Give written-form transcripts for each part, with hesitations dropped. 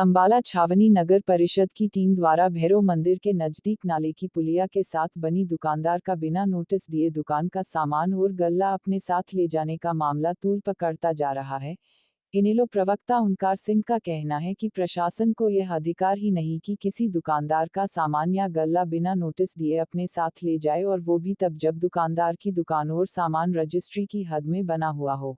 अंबाला छावनी नगर परिषद की टीम द्वारा भैरव मंदिर के नजदीक नाले की पुलिया के साथ बनी दुकानदार का बिना नोटिस दिए दुकान का सामान और गल्ला अपने साथ ले जाने का मामला तूल पकड़ता जा रहा है। इनेलो प्रवक्ता ओंकार सिंह का कहना है कि प्रशासन को यह अधिकार ही नहीं कि किसी दुकानदार का सामान या गल्ला बिना नोटिस दिए अपने साथ ले जाए, और वो भी तब जब दुकानदार की दुकान और सामान रजिस्ट्री की हद में बना हुआ हो।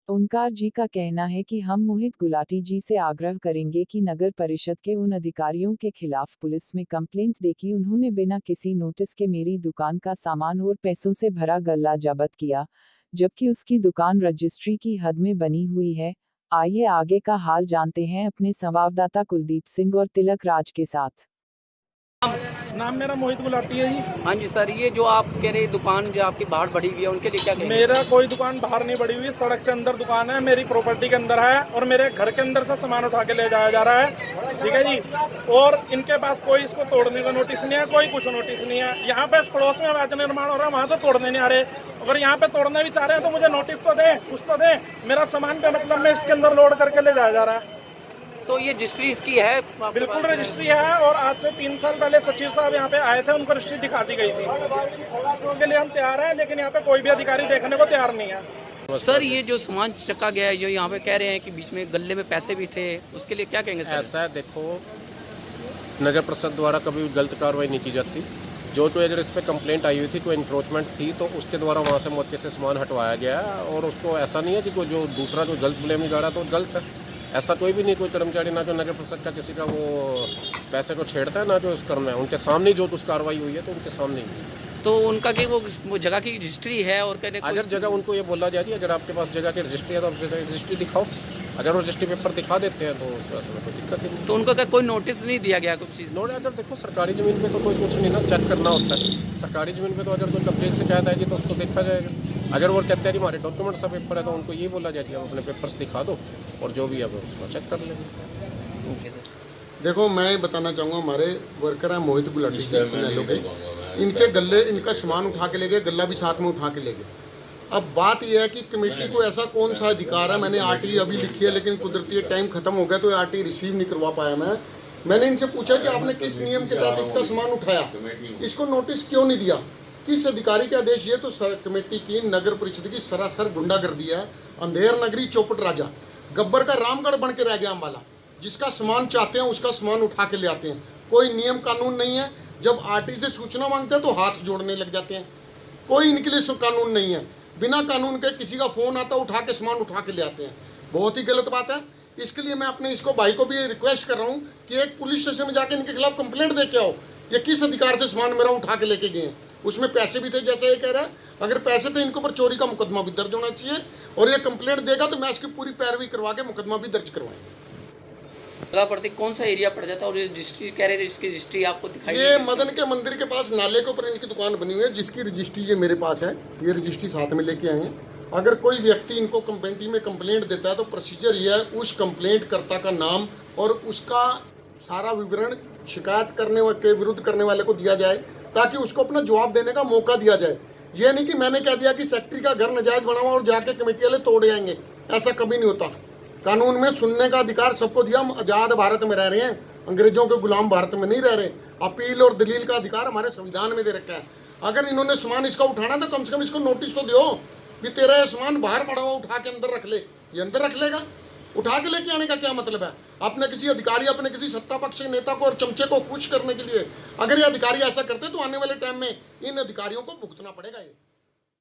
ओंकार जी का कहना है कि हम मोहित गुलाटी जी से आग्रह करेंगे कि नगर परिषद के उन अधिकारियों के खिलाफ पुलिस में कंप्लेंट दे कि उन्होंने बिना किसी नोटिस के मेरी दुकान का सामान और पैसों से भरा गल्ला जब्त किया, जबकि उसकी दुकान रजिस्ट्री की हद में बनी हुई है। आइए आगे का हाल जानते हैं अपने संवाददाता कुलदीप सिंह और तिलक राज के साथ। नाम मेरा मोहित गुलाटी है जी। हाँ जी सर, ये जो आप कह रहे दुकान जो आपकी बाहर बढ़ी हुई है उनके लिए क्या कहेंगे? मेरा कोई दुकान बाहर नहीं बढ़ी हुई, सड़क से अंदर दुकान है, मेरी प्रॉपर्टी के अंदर है और मेरे घर के अंदर से सामान उठा के ले जाया जा रहा है, ठीक है जी। और इनके पास कोई इसको तोड़ने का नोटिस नहीं है, कोई कुछ नोटिस नहीं है। यहाँ पे पड़ोस में अवैध निर्माण हो रहा है, वहाँ तो तोड़ने नहीं आ रहे। अगर यहाँ पे तोड़ने भी चाह रहे हैं तो मुझे नोटिस तो दे, कुछ तो दे। मेरा सामान पे मतलब में इसके अंदर लोड करके ले जाया जा रहा है। तो ये रजिस्ट्री इसकी है? बिल्कुल रजिस्ट्री है, और आज से 3 साल पहले सचिव साहब यहाँ पे आए थे, उनको रजिस्ट्री दिखा दी गई थी। उसके लिए हम तैयार हैं, लेकिन यहाँ पे कोई भी अधिकारी देखने को तैयार नहीं है। सर, ये जो सामान चक्का गया है, जो यहाँ पे कह रहे हैं कि बीच में गले में पैसे भी थे, उसके लिए क्या कहेंगे सर? ऐसा है, देखो, नगर परिषद द्वारा कभी गलत कार्रवाई नहीं की जाती। जो अगर इस पर कंप्लेंट आई हुई थी, कोई इंक्रोचमेंट थी, तो उसके द्वारा वहाँ से मौके से सामान हटवाया गया है। और उसको ऐसा नहीं है कि कोई जो दूसरा जो गलत ब्लेम निकाला तो गलत है। ऐसा कोई भी नहीं, कोई कर्मचारी ना जो नगर परिषद का किसी का वो पैसे को छेड़ता है, ना जो उस कर्म है। उनके सामने जो कुछ कार्रवाई हुई है तो उनके सामने ही। तो उनका कि वो जगह की रजिस्ट्री है, और कहते अगर जगह उनको ये बोला जाए, अगर आपके पास जगह की रजिस्ट्री है तो आप रजिस्ट्री दिखाओ। अगर वो रजिस्ट्री पेपर दिखा देते हैं तो उसमें कोई दिक्कत नहीं। तो उनका क्या कोई नोटिस नहीं दिया गया कुछ चीज़? नोट अगर देखो, सरकारी ज़मीन पे तो कोई कुछ नहीं ना, चेक करना होता है। सरकारी ज़मीन पे तो अगर कोई कब्जे से शिकायत आएगी तो उसको देखा जाएगा। अगर वो कहते हैं हमारे डॉक्यूमेंट सब पेपर है, तो उनको ये बोला जाए कि आप अपने पेपर्स दिखा दो और जो भी है वो उसको चेक कर लेंगे। Okay sir. देखो, मैं बताना चाहूँगा, हमारे वर्कर हैं मोहित गुलाटी के, इनके गले, इनका सामान उठा के ले गए, गला भी साथ में उठा के ले गए। अब बात यह है कि कमेटी को ऐसा कौन सा अधिकार है? मैंने आरटी अभी लिखी है, लेकिन कुदरती टाइम खत्म हो गया तो आरटी रिसीव नहीं करवा पाया मैंने इनसे पूछा कि आपने किस नियम के तहत इसका सामान उठाया, इसको नोटिस क्यों नहीं दिया, किस अधिकारी का आदेश? ये तो कमेटी की, नगर परिषद की सरासर गुंडागर्दी है। अंधेर नगरी चौपट राजा, गब्बर का रामगढ़ बन के रह गया अम्बाला। जिसका सामान चाहते हैं उसका सामान उठा के ले आते हैं, कोई नियम कानून नहीं है। जब आरटी से सूचना मांगते हैं तो हाथ जोड़ने लग जाते हैं। कोई इनके लिए कानून नहीं है। बिना कानून के किसी का फोन आता उठा के सामान उठा के ले आते हैं। बहुत ही गलत बात है। इसके लिए मैं अपने इसको भाई को भी रिक्वेस्ट कर रहा हूँ कि एक पुलिस स्टेशन में जाके इनके खिलाफ कंप्लेंट दे के आओ। ये किस अधिकार से सामान मेरा उठा के लेके गए हैं? उसमें पैसे भी थे जैसा ये कह रहा है। अगर पैसे थे, इनके ऊपर चोरी का मुकदमा भी दर्ज होना चाहिए, और ये कंप्लेंट देगा तो मैं इसकी पूरी पैरवी करवा के मुकदमा भी दर्ज करवाएंगे। पड़ती कौन सा एरिया पड़ जाता है? और रजिस्ट्री कह रहे थे, इसकी रजिस्ट्री आपको दिखाई? ये मदन के मंदिर के पास नाले के ऊपर इनकी दुकान बनी हुई है, जिसकी रजिस्ट्री ये मेरे पास है। ये रजिस्ट्री साथ में लेके आए हैं। अगर कोई व्यक्ति इनको कमेटी में कंप्लेंट देता है तो प्रोसीजर ये है, उस कंप्लेंट कर्ता का नाम और उसका सारा विवरण शिकायत करने के विरुद्ध करने वाले को दिया जाए, ताकि उसको अपना जवाब देने का मौका दिया जाए। ये नहीं कि मैंने कह दिया कि सेक्रेटरी का घर नाजायज बना हुआ और जाके कमेटी वाले तोड़ जाएंगे, ऐसा कभी नहीं होता। कानून में सुनने का अधिकार सबको दिया। हम आज़ाद भारत में रह रहे हैं, अंग्रेजों के गुलाम भारत में नहीं रह रहे। अपील और दलील का अधिकार हमारे संविधान में दे रखा है। अगर इन्होंने सामान इसका उठाना तो कम से कम इसको नोटिस तो दो भी तेरा ये सामान बाहर पड़ा हुआ उठा के अंदर रख ले। ये अंदर रख लेगा? उठा के लेके आने का क्या मतलब है? अपने किसी अधिकारी, अपने किसी सत्ता पक्ष के नेता को और चमचे को खुश करने के लिए अगर ये अधिकारी ऐसा करते तो आने वाले टाइम में इन अधिकारियों को भुगतना पड़ेगा। ये